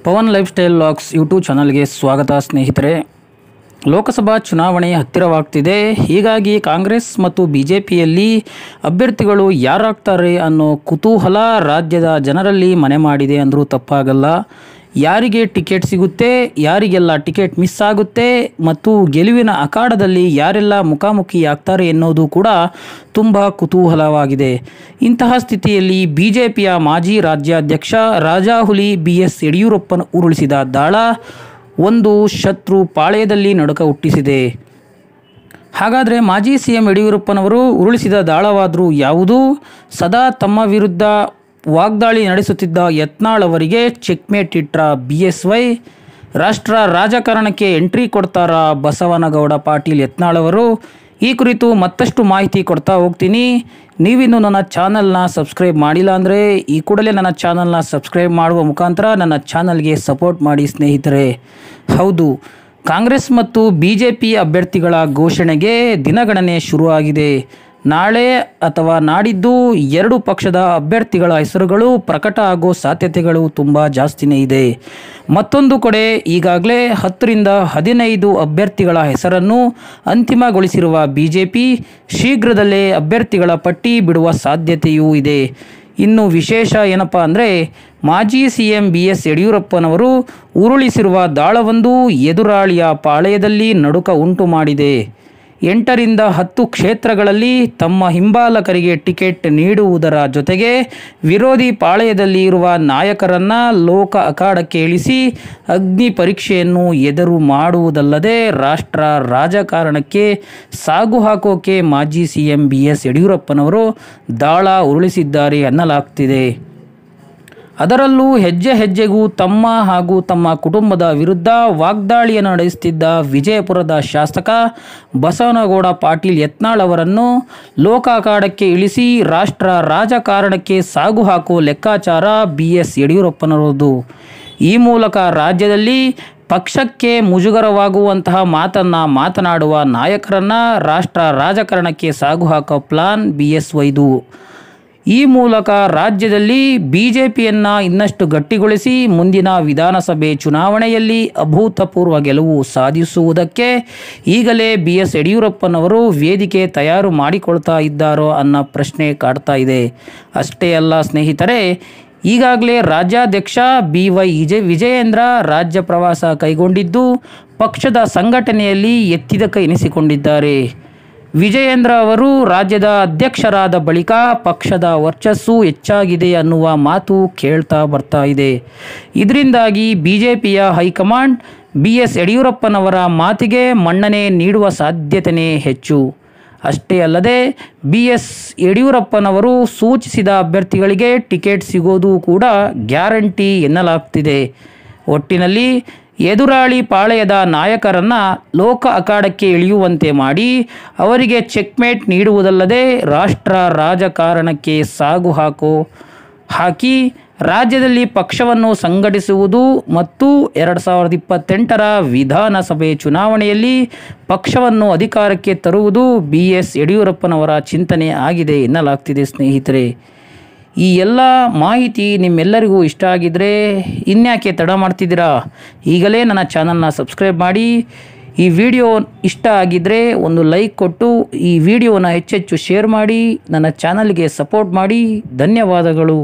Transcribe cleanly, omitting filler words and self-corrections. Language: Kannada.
Pavan life style vlogs YouTube ಚಾನಲ್ಗೆ ಸ್ವಾಗತ ಸ್ನೇಹಿತರೆ. ಲೋಕಸಭಾ ಚುನಾವಣೆ ಹತ್ತಿರವಾಗ್ತಿದೆ. ಹೀಗಾಗಿ ಕಾಂಗ್ರೆಸ್ ಮತ್ತು ಬಿಜೆಪಿಯಲ್ಲಿ ಅಭ್ಯರ್ಥಿಗಳು ಯಾರಾಗ್ತಾರೆ ಅನ್ನೋ ಕುತೂಹಲ ರಾಜ್ಯದ ಜನರಲ್ಲಿ ಮನೆ ಮಾಡಿದೆ ಅಂದರೂ ತಪ್ಪಾಗಲ್ಲ. ಯಾರಿಗೆ ಟಿಕೆಟ್ ಸಿಗುತ್ತೆ, ಯಾರಿಗೆಲ್ಲ ಟಿಕೆಟ್ ಮಿಸ್ ಆಗುತ್ತೆ ಮತ್ತು ಗೆಲುವಿನ ಅಖಾಡದಲ್ಲಿ ಯಾರೆಲ್ಲ ಮುಖಾಮುಖಿ ಆಗ್ತಾರೆ ಎನ್ನುವುದು ಕೂಡ ತುಂಬ ಕುತೂಹಲವಾಗಿದೆ. ಇಂತಹ ಸ್ಥಿತಿಯಲ್ಲಿ ಬಿಜೆಪಿಯ ಮಾಜಿ ರಾಜ್ಯಾಧ್ಯಕ್ಷ ರಾಜಾಹುಲಿ BS ಯಡಿಯೂರಪ್ಪನ ಉರುಳಿಸಿದ ದಾಳ ಒಂದು ಶತ್ರು ಪಾಳೆಯದಲ್ಲಿ ನಡುಕ ಹುಟ್ಟಿಸಿದೆ. ಹಾಗಾದರೆ ಮಾಜಿ CM ಯಡಿಯೂರಪ್ಪನವರು ಉರುಳಿಸಿದ ದಾಳವಾದರೂ ಯಾವುದು? ಸದಾ ತಮ್ಮ ವಿರುದ್ಧ ವಾಗ್ದಾಳಿ ನಡೆಸುತ್ತಿದ್ದ ಯತ್ನಾಳ್ ಅವರಿಗೆ ಚೆಕ್ಮೇಟ್ ಇಟ್ರ BSY. ರಾಷ್ಟ್ರ ರಾಜಕಾರಣಕ್ಕೆ ಎಂಟ್ರಿ ಕೊಡ್ತಾರಾ ಬಸವನಗೌಡ ಪಾಟೀಲ್ ಯತ್ನಾಳ್ ಅವರು? ಈ ಕುರಿತು ಮತ್ತಷ್ಟು ಮಾಹಿತಿ ಕೊಡ್ತಾ ಹೋಗ್ತೀನಿ. ನೀವಿನ್ನು ನನ್ನ ಚಾನಲ್ನ ಸಬ್ಸ್ಕ್ರೈಬ್ ಮಾಡಿಲ್ಲ ಅಂದರೆ ಈ ಕೂಡಲೇ ನನ್ನ ಚಾನಲ್ನ ಸಬ್ಸ್ಕ್ರೈಬ್ ಮಾಡುವ ಮುಖಾಂತರ ನನ್ನ ಚಾನಲ್ಗೆ ಸಪೋರ್ಟ್ ಮಾಡಿ ಸ್ನೇಹಿತರೆ. ಹೌದು, ಕಾಂಗ್ರೆಸ್ ಮತ್ತು BJP ಅಭ್ಯರ್ಥಿಗಳ ಘೋಷಣೆಗೆ ದಿನಗಣನೆ ಶುರುವಾಗಿದೆ. ನಾಳೆ ಅಥವಾ ನಾಡಿದ್ದು ಎರಡು ಪಕ್ಷದ ಅಭ್ಯರ್ಥಿಗಳ ಹೆಸರುಗಳು ಪ್ರಕಟ ಆಗೋ ಸಾಧ್ಯತೆಗಳು ತುಂಬ ಜಾಸ್ತಿನೇ ಇದೆ. ಮತ್ತೊಂದು ಕಡೆ ಈಗಾಗಲೇ 10 ರಿಂದ 15 ಅಭ್ಯರ್ಥಿಗಳ ಹೆಸರನ್ನು ಅಂತಿಮಗೊಳಿಸಿರುವ BJP ಶೀಘ್ರದಲ್ಲೇ ಅಭ್ಯರ್ಥಿಗಳ ಪಟ್ಟಿ ಬಿಡುವ ಸಾಧ್ಯತೆಯೂ ಇದೆ. ಇನ್ನು ವಿಶೇಷ ಏನಪ್ಪ ಅಂದರೆ, ಮಾಜಿ CM BS ಯಡಿಯೂರಪ್ಪನವರು ಉರುಳಿಸಿರುವ ದಾಳವೊಂದು ಎದುರಾಳಿಯ ಪಾಳೆಯದಲ್ಲಿ ನಡುಕ ಉಂಟು ಮಾಡಿದೆ. 8 ರಿಂದ 10 ಕ್ಷೇತ್ರಗಳಲ್ಲಿ ತಮ್ಮ ಹಿಂಬಾಲಕರಿಗೆ ಟಿಕೆಟ್ ನೀಡುವುದರ ಜೊತೆಗೆ ವಿರೋಧಿ ಪಾಳೆಯದಲ್ಲಿ ಇರುವ ನಾಯಕರನ್ನು ಲೋಕ ಅಖಾಡಕ್ಕೆ ಇಳಿಸಿ ಅಗ್ನಿ ಪರೀಕ್ಷೆಯನ್ನು ಎದುರು ಮಾಡುವುದಲ್ಲದೆ ರಾಷ್ಟ್ರ ರಾಜಕಾರಣಕ್ಕೆ ಸಾಗು ಹಾಕೋಕೆ ಮಾಜಿ CM BS ಯಡಿಯೂರಪ್ಪನವರು ದಾಳ ಉರುಳಿಸಿದ್ದಾರೆ ಎನ್ನಲಾಗ್ತಿದೆ. ಅದರಲ್ಲೂ ಹೆಜ್ಜೆ ಹೆಜ್ಜೆಗೂ ತಮ್ಮ ಹಾಗೂ ತಮ್ಮ ಕುಟುಂಬದ ವಿರುದ್ಧ ವಾಗ್ದಾಳಿಯನ್ನು ನಡೆಸುತ್ತಿದ್ದ ವಿಜಯಪುರದ ಶಾಸಕ ಬಸವನಗೌಡ ಪಾಟೀಲ್ ಯತ್ನಾಳ್ ಅವರನ್ನು ಲೋಕ ಅಖಾಡಕ್ಕೆ ಇಳಿಸಿ ರಾಷ್ಟ್ರ ರಾಜಕಾರಣಕ್ಕೆ ಸಾಗು ಹಾಕುವ ಲೆಕ್ಕಾಚಾರ BS ಯಡಿಯೂರಪ್ಪನವರದು. ಈ ಮೂಲಕ ರಾಜ್ಯದಲ್ಲಿ ಪಕ್ಷಕ್ಕೆ ಮುಜುಗರವಾಗುವಂತಹ ಮಾತನಾಡುವ ನಾಯಕರನ್ನು ರಾಷ್ಟ್ರ ರಾಜಕಾರಣಕ್ಕೆ ಸಾಗು ಹಾಕೋ ಪ್ಲಾನ್ BSYದು. ಈ ಮೂಲಕ ರಾಜ್ಯದಲ್ಲಿ BJPಯನ್ನು ಇನ್ನಷ್ಟು ಗಟ್ಟಿಗೊಳಿಸಿ ಮುಂದಿನ ವಿಧಾನಸಭೆ ಚುನಾವಣೆಯಲ್ಲಿ ಅಭೂತಪೂರ್ವ ಗೆಲುವು ಸಾಧಿಸುವುದಕ್ಕೆ ಈಗಲೇ BS ಯಡಿಯೂರಪ್ಪನವರು ವೇದಿಕೆ ತಯಾರು ಮಾಡಿಕೊಳ್ತಾ ಇದ್ದಾರೋ ಅನ್ನೋ ಪ್ರಶ್ನೆ ಕಾಡ್ತಾ ಇದೆ. ಅಷ್ಟೇ ಅಲ್ಲ ಸ್ನೇಹಿತರೆ, ಈಗಾಗಲೇ ರಾಜ್ಯಾಧ್ಯಕ್ಷ BY ವಿಜಯೇಂದ್ರ ರಾಜ್ಯ ಪ್ರವಾಸ ಕೈಗೊಂಡಿದ್ದು ಪಕ್ಷದ ಸಂಘಟನೆಯಲ್ಲಿ ಎತ್ತಿದ ಕೈ ಎನಿಸಿಕೊಂಡಿದ್ದಾರೆ. ವಿಜಯೇಂದ್ರ ಅವರು ರಾಜ್ಯದ ಅಧ್ಯಕ್ಷರಾದ ಬಳಿಕ ಪಕ್ಷದ ವರ್ಚಸ್ಸು ಹೆಚ್ಚಾಗಿದೆ ಅನ್ನುವ ಮಾತು ಕೇಳ್ತಾ ಬರ್ತಾ ಇದೆ. ಇದರಿಂದಾಗಿ BJPಯ ಹೈಕಮಾಂಡ್ BS ಯಡಿಯೂರಪ್ಪನವರ ಮಾತಿಗೆ ಮನ್ನಣೆ ನೀಡುವ ಸಾಧ್ಯತೆಯೇ ಹೆಚ್ಚು. ಅಷ್ಟೇ ಅಲ್ಲದೆ BS ಯಡಿಯೂರಪ್ಪನವರು ಸೂಚಿಸಿದ ಅಭ್ಯರ್ಥಿಗಳಿಗೆ ಟಿಕೆಟ್ ಸಿಗೋದು ಕೂಡ ಗ್ಯಾರಂಟಿ ಎನ್ನಲಾಗ್ತಿದೆ. ಒಟ್ಟಿನಲ್ಲಿ ಎದುರಾಳಿ ಪಾಳೆಯದ ನಾಯಕರನ್ನು ಲೋಕ ಅಖಾಡಕ್ಕೆ ಇಳಿಯುವಂತೆ ಮಾಡಿ ಅವರಿಗೆ ಚೆಕ್ಮೇಟ್ ನೀಡುವುದಲ್ಲದೆ ರಾಷ್ಟ್ರ ರಾಜಕಾರಣಕ್ಕೆ ಸಾಗು ಹಾಕಿ ರಾಜ್ಯದಲ್ಲಿ ಪಕ್ಷವನ್ನು ಸಂಘಟಿಸುವುದು ಮತ್ತು 2028ರ ವಿಧಾನಸಭೆ ಚುನಾವಣೆಯಲ್ಲಿ ಪಕ್ಷವನ್ನು ಅಧಿಕಾರಕ್ಕೆ ತರುವುದು BS ಯಡಿಯೂರಪ್ಪನವರ ಚಿಂತನೆ ಆಗಿದೆ ಎನ್ನಲಾಗ್ತಿದೆ ಸ್ನೇಹಿತರೆ. ಈ ಎಲ್ಲ ಮಾಹಿತಿ ನಿಮ್ಮೆಲ್ಲರಿಗೂ ಇಷ್ಟ ಆಗಿದ್ದರೆ ಇನ್ಯಾಕೆ ತಡ ಮಾಡ್ತಿದ್ದೀರಾ? ಈಗಲೇ ನನ್ನ ಚಾನಲ್ನ ಸಬ್ಸ್ಕ್ರೈಬ್ ಮಾಡಿ. ಈ ವಿಡಿಯೋ ಇಷ್ಟ ಆಗಿದ್ದರೆ ಒಂದು ಲೈಕ್ ಕೊಟ್ಟು ಈ ವಿಡಿಯೋನ ಹೆಚ್ಚೆಚ್ಚು ಶೇರ್ ಮಾಡಿ ನನ್ನ ಚಾನಲ್ಗೆ ಸಪೋರ್ಟ್ ಮಾಡಿ. ಧನ್ಯವಾದಗಳು.